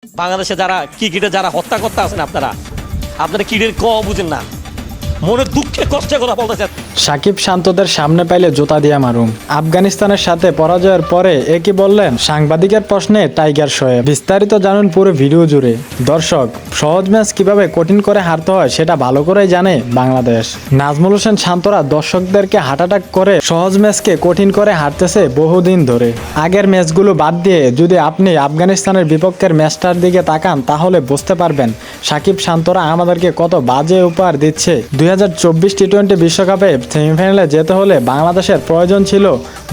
বাংলাদেশে যারা ক্রিকেটে যারা হত্যা করতে আছেন আপনারা ক্রিকেট বুঝেন না, মনে দুঃখে কষ্টে কথা বলতেছেন। সাকিব শান্তদের সামনে পাইলে জুতা দিয়া মারুম। আফগানিস্তানের সাথে পরাজয়ের পরে একই বললেন সাংবাদিকের প্রশ্নে টাইগার শোয়েব। বিস্তারিত জানুন পুরো ভিডিও জুড়ে। দর্শক, সহজ ম্যাচ কিভাবে কঠিন করে হারতে হয় সেটা ভালো করেই জানে বাংলাদেশ। নাজমুল হোসেন শান্তরা দর্শকদেরকে হার্ট অ্যাটাক করে সহজ ম্যাচকে কঠিন করে হারতেছে বহুদিন ধরে। আগের ম্যাচগুলো বাদ দিয়ে যদি আপনি আফগানিস্তানের বিপক্ষের ম্যাচটার দিকে তাকান তাহলে বুঝতে পারবেন সাকিব শান্তরা আমাদেরকে কত বাজে উপহার দিচ্ছে। 2024 টি-20 বিশ্বকাপে সেমিফাইনালে যেতে হলে বাংলাদেশের প্রয়োজন ছিল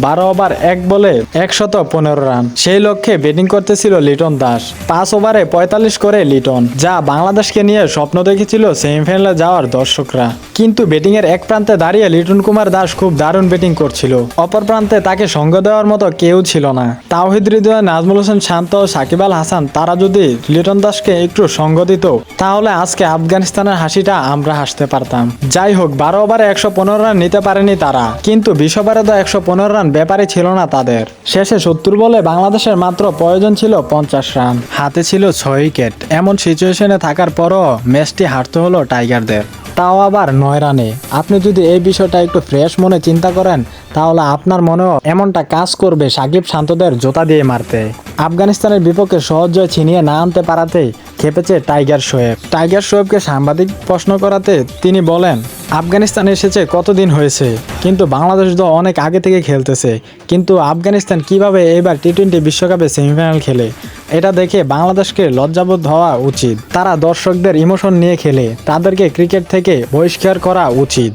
12 ওভার 1 বলে 115 রান। সেই লক্ষ্যে ব্যাটিং করতেছিল লিটন দাস। 5 ওভারে 45 করে লিটন, যা বাংলাদেশকে নিয়ে স্বপ্ন দেখেছিল সেমিফাইনালে যাওয়ার দর্শকরা। কিন্তু ব্যাটিং এর এক প্রান্তে দাঁড়িয়ে লিটন কুমার দাস খুব দারুণ ব্যাটিং করছিল, অপর প্রান্তে তাকে সঙ্গ দেওয়ার মতো কেউ ছিল না। তাওহিদ হৃদয়, নাজমুল হোসেন শান্ত ও সাকিব আল হাসান তারা যদি লিটন দাসকে একটু সঙ্গ দিত তাহলে আজকে আফগানিস্তানের হাসিটা আমরা হাসতে পারতাম। যাই হোক, 12 ওভারে 115 রান নিতে পারেনি তারা, কিন্তু 20 ওভারে তো 115 রান ব্যাপারই ছিল না তাদের। শেষে 70 বলে বাংলাদেশের মাত্র প্রয়োজন ছিল 50 রান, হাতে ছিল 6 উইকেট। এমন সিচুয়েশনে থাকার পরও ম্যাচটি হারতে হলো টাইগারদের, তাও আবার 9 রানে। আপনি যদি এই বিষয়টা একটু ফ্রেশ মনে চিন্তা করেন তাহলে আপনার মনেও এমনটা কাজ করবে সাকিব শান্তদের জোতা দিয়ে মারতে। আফগানিস্তানের বিপক্ষে সহজ জয় ছিনিয়ে না আনতে পারাতেই খেপেছে টাইগার শোয়েব। টাইগার শোয়েবকে সাংবাদিক প্রশ্ন করাতে তিনি বলেন, আফগানিস্তান এসেছে কতদিন হয়েছে, কিন্তু বাংলাদেশ তো অনেক আগে থেকে খেলতেছে। কিন্তু আফগানিস্তান কিভাবে এবার টি-20 বিশ্বকাপে সেমিফাইনাল খেলে, এটা দেখে বাংলাদেশকে লজ্জাবোধ হওয়া উচিত। তারা দর্শকদের ইমোশন নিয়ে খেলে, তাদেরকে ক্রিকেট থেকে বহিষ্কার করা উচিত।